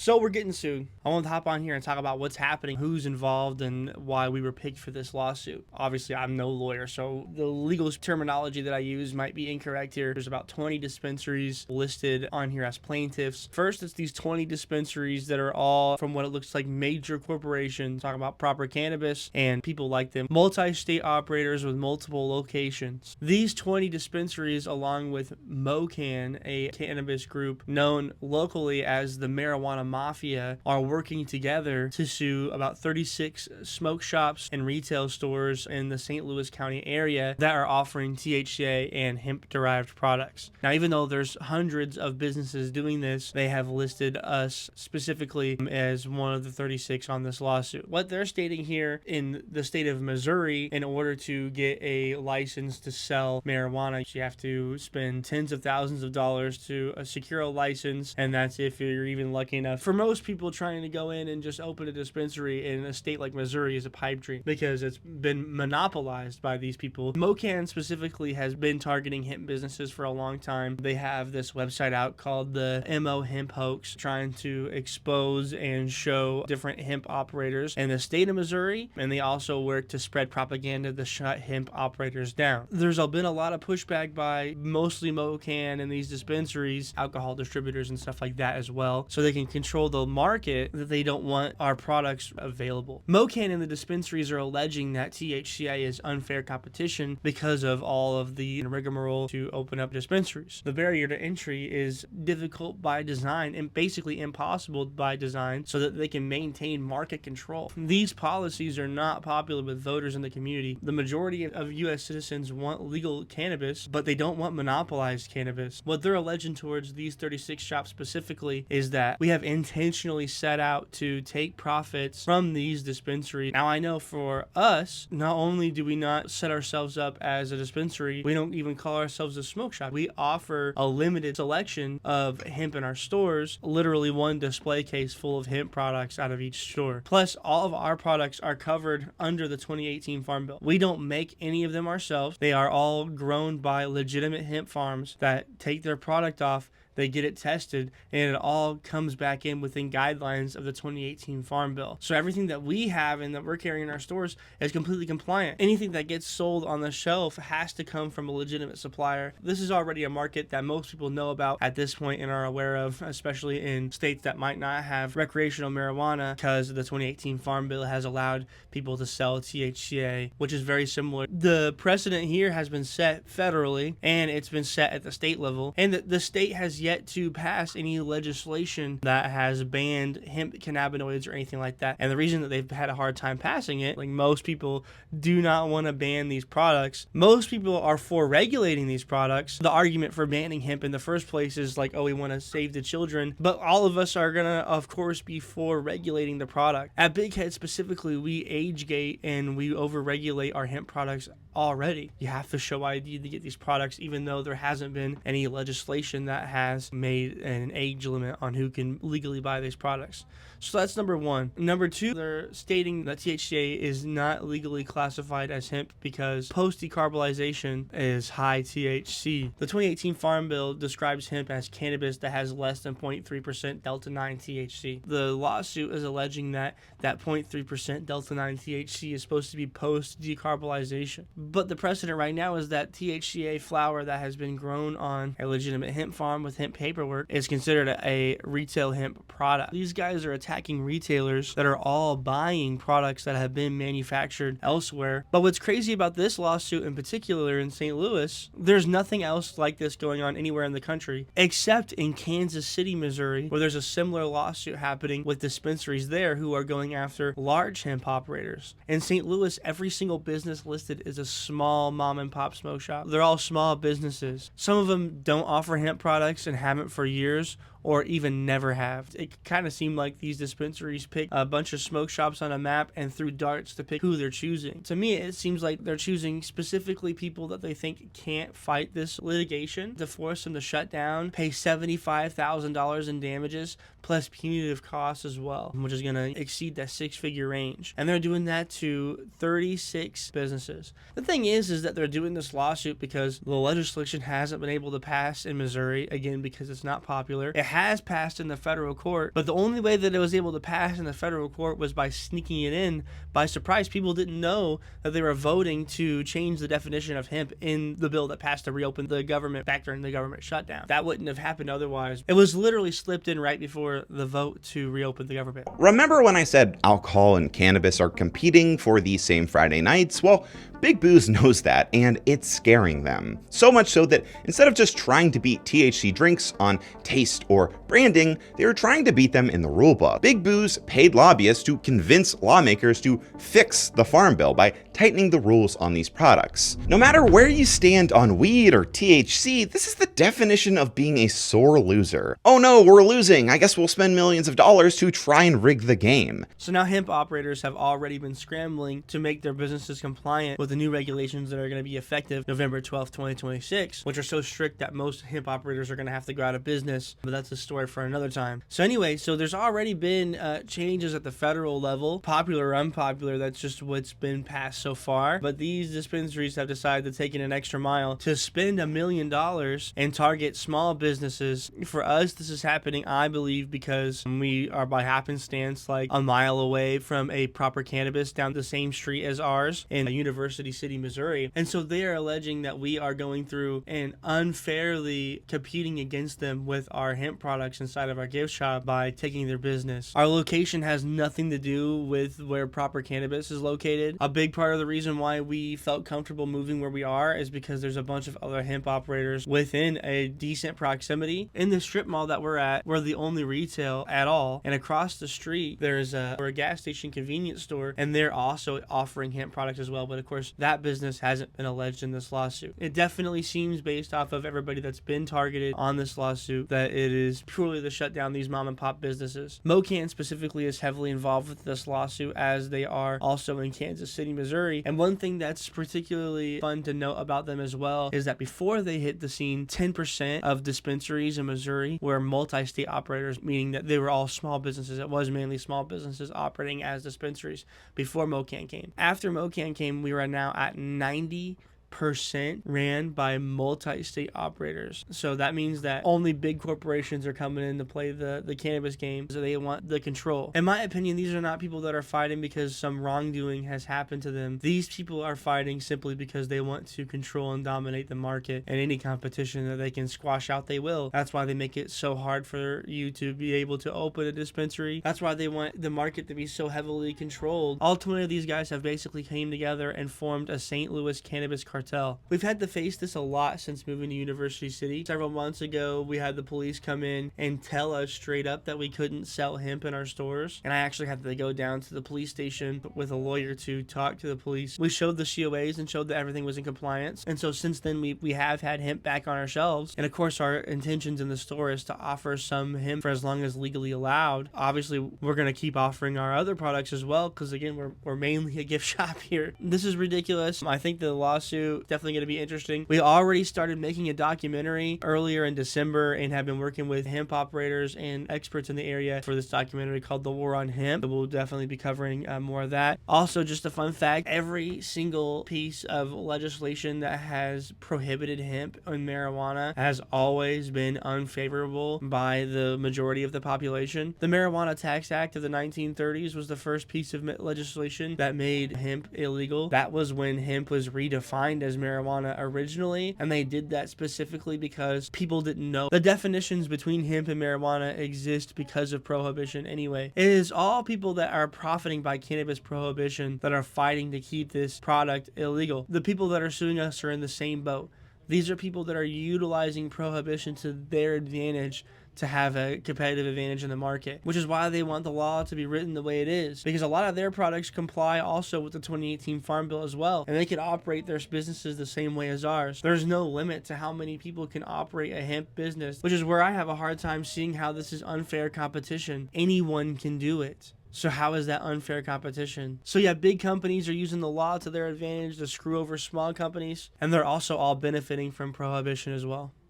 So we're getting sued. I want to hop on here and talk about what's happening, who's involved, and why we were picked for this lawsuit. Obviously, I'm no lawyer, so the legal terminology that I use might be incorrect here. There's about 20 dispensaries listed on here as plaintiffs. First, it's these 20 dispensaries that are all from what it looks like major corporations, talking about proper cannabis and people like them, multi-state operators with multiple locations. These 20 dispensaries, along with MOCANN, a cannabis group known locally as the Marijuana Mafia, are working together to sue about 36 smoke shops and retail stores in the St. Louis County area that are offering THCA and hemp-derived products. Now, even though there's hundreds of businesses doing this, they have listed us specifically as one of the 36 on this lawsuit. What they're stating here in the state of Missouri, in order to get a license to sell marijuana, you have to spend tens of thousands of dollars to secure a license, and that's if you're even lucky enough. For most people, trying to go in and just open a dispensary in a state like Missouri is a pipe dream because it's been monopolized by these people. MOCANN specifically has been targeting hemp businesses for a long time. They have this website out called the Hemp Hoax, trying to expose and show different hemp operators in the state of Missouri, and they also work to spread propaganda to shut hemp operators down. There's been a lot of pushback by mostly MOCANN and these dispensaries, alcohol distributors and stuff like that as well, so they can control the market, that they don't want our products available. MOCANN and the dispensaries are alleging that THCA is unfair competition because of all of the rigmarole to open up dispensaries. The barrier to entry is difficult by design and basically impossible by design so that they can maintain market control. These policies are not popular with voters in the community. The majority of U.S. citizens want legal cannabis, but they don't want monopolized cannabis. What they're alleging towards these 36 shops specifically is that we have intentionally set out to take profits from these dispensaries. Now, I know for us, not only do we not set ourselves up as a dispensary, we don't even call ourselves a smoke shop. We offer a limited selection of hemp in our stores, literally one display case full of hemp products out of each store. Plus, all of our products are covered under the 2018 Farm Bill. We don't make any of them ourselves. They are all grown by legitimate hemp farms that take their product off, they get it tested, and it all comes back in within guidelines of the 2018 Farm Bill. So everything that we have and that we're carrying in our stores is completely compliant. Anything that gets sold on the shelf has to come from a legitimate supplier. This is already a market that most people know about at this point and are aware of, especially in states that might not have recreational marijuana, because the 2018 Farm Bill has allowed people to sell THCA, which is very similar. The precedent here has been set federally, and it's been set at the state level, and the state has yet to pass any legislation that has banned hemp cannabinoids or anything like that. And the reason that they've had a hard time passing it, like most people do not want to ban these products. Most people are for regulating these products. The argument for banning hemp in the first place is like, oh, we want to save the children. But all of us are going to, of course, be for regulating the product. At Big Head specifically, we age gate and we overregulate our hemp products already. You have to show ID to get these products, even though there hasn't been any legislation that has made an age limit on who can legally buy these products. So that's number one. Number two, they're stating that THCA is not legally classified as hemp because post-decarbolization is high THC. The 2018 Farm Bill describes hemp as cannabis that has less than 0.3% Delta-9 THC. The lawsuit is alleging that 0.3% Delta-9 THC is supposed to be post-decarbolization. But the precedent right now is that THCA flower that has been grown on a legitimate hemp farm with hemp paperwork is considered a retail hemp product. These guys are attacking retailers that are all buying products that have been manufactured elsewhere. But what's crazy about this lawsuit in particular in St. Louis, there's nothing else like this going on anywhere in the country except in Kansas City, Missouri, where there's a similar lawsuit happening with dispensaries there who are going after large hemp operators. In St. Louis, every single business listed is a small mom and pop smoke shop. They're all small businesses. Some of them don't offer hemp products and haven't for years, or even never have. It kind of seemed like these dispensaries picked a bunch of smoke shops on a map and threw darts to pick who they're choosing. To me, it seems like they're choosing specifically people that they think can't fight this litigation to force them to shut down, pay $75,000 in damages, plus punitive costs as well, which is going to exceed that six-figure range. And they're doing that to 36 businesses. The thing is that they're doing this lawsuit because the legislation hasn't been able to pass in Missouri, again, because it's not popular. It has passed in the federal court, but the only way that it was able to pass in the federal court was by sneaking it in by surprise. People didn't know that they were voting to change the definition of hemp in the bill that passed to reopen the government back during the government shutdown. That wouldn't have happened otherwise. It was literally slipped in right before the vote to reopen the government. Remember when I said alcohol and cannabis are competing for the same Friday nights? Well, Big Booze knows that, and it's scaring them. So much so that instead of just trying to beat THC drinks on taste or branding, they are trying to beat them in the rulebook. Big Booze paid lobbyists to convince lawmakers to fix the Farm Bill by tightening the rules on these products. No matter where you stand on weed or THC, this is the definition of being a sore loser. Oh no, we're losing. I guess we'll spend millions of dollars to try and rig the game. So now hemp operators have already been scrambling to make their businesses compliant with the new regulations that are going to be effective November 12th, 2026, which are so strict that most hemp operators are going to have to go out of business. But that's a story for another time. So anyway, so there's already been changes at the federal level, popular or unpopular. That's just what's been passed so far. But these dispensaries have decided to take it an extra mile to spend $1 million and target small businesses. For us, this is happening, I believe, because we are by happenstance like a mile away from a proper cannabis down the same street as ours in University City, Missouri. And so they are alleging that we are going through and unfairly competing against them with our hemp products inside of our gift shop by taking their business. Our location has nothing to do with where proper cannabis is located. A big part of the reason why we felt comfortable moving where we are is because there's a bunch of other hemp operators within a decent proximity. In the strip mall that we're at, we're the only retail at all. And across the street, there's a gas station convenience store, and they're also offering hemp products as well. But of course, that business hasn't been alleged in this lawsuit. It definitely seems, based off of everybody that's been targeted on this lawsuit, that it is purely to shut down these mom and pop businesses. MOCANN specifically is heavily involved with this lawsuit, as they are also in Kansas City, Missouri. And one thing that's particularly fun to note about them as well is that before they hit the scene, 10% of dispensaries in Missouri were multi-state operators, meaning that they were all small businesses. It was mainly small businesses operating as dispensaries before MOCANN came. After MOCANN came, we are now at 90% ran by multi-state operators. So that means that only big corporations are coming in to play the cannabis game, so they want the control. In my opinion, these are not people that are fighting because some wrongdoing has happened to them. These people are fighting simply because they want to control and dominate the market, and any competition that they can squash out, they will. That's why they make it so hard for you to be able to open a dispensary. That's why they want the market to be so heavily controlled. All 20 of these guys have basically came together and formed a St. Louis cannabis cartel. We've had to face this a lot since moving to University City. Several months ago, we had the police come in and tell us straight up that we couldn't sell hemp in our stores. And I actually had to go down to the police station with a lawyer to talk to the police. We showed the COAs and showed that everything was in compliance. And so since then, we have had hemp back on our shelves. And of course, our intentions in the store is to offer some hemp for as long as legally allowed. Obviously, we're going to keep offering our other products as well, because again, we're mainly a gift shop here. This is ridiculous. I think the lawsuit definitely going to be interesting. We already started making a documentary earlier in December and have been working with hemp operators and experts in the area for this documentary called The War on Hemp. So we'll definitely be covering more of that. Also, just a fun fact, every single piece of legislation that has prohibited hemp and marijuana has always been unfavorable by the majority of the population. The Marijuana Tax Act of the 1930s was the first piece of legislation that made hemp illegal. That was when hemp was redefined as marijuana originally, and they did that specifically because people didn't know the definitions between hemp and marijuana exist because of prohibition anyway. It is all people that are profiting by cannabis prohibition that are fighting to keep this product illegal. The people that are suing us are in the same boat. These are people that are utilizing prohibition to their advantage to have a competitive advantage in the market, which is why they want the law to be written the way it is, because a lot of their products comply also with the 2018 Farm Bill as well, and they can operate their businesses the same way as ours. There's no limit to how many people can operate a hemp business, which is where I have a hard time seeing how this is unfair competition. Anyone can do it. So how is that unfair competition? So yeah, big companies are using the law to their advantage to screw over small companies, and they're also all benefiting from prohibition as well.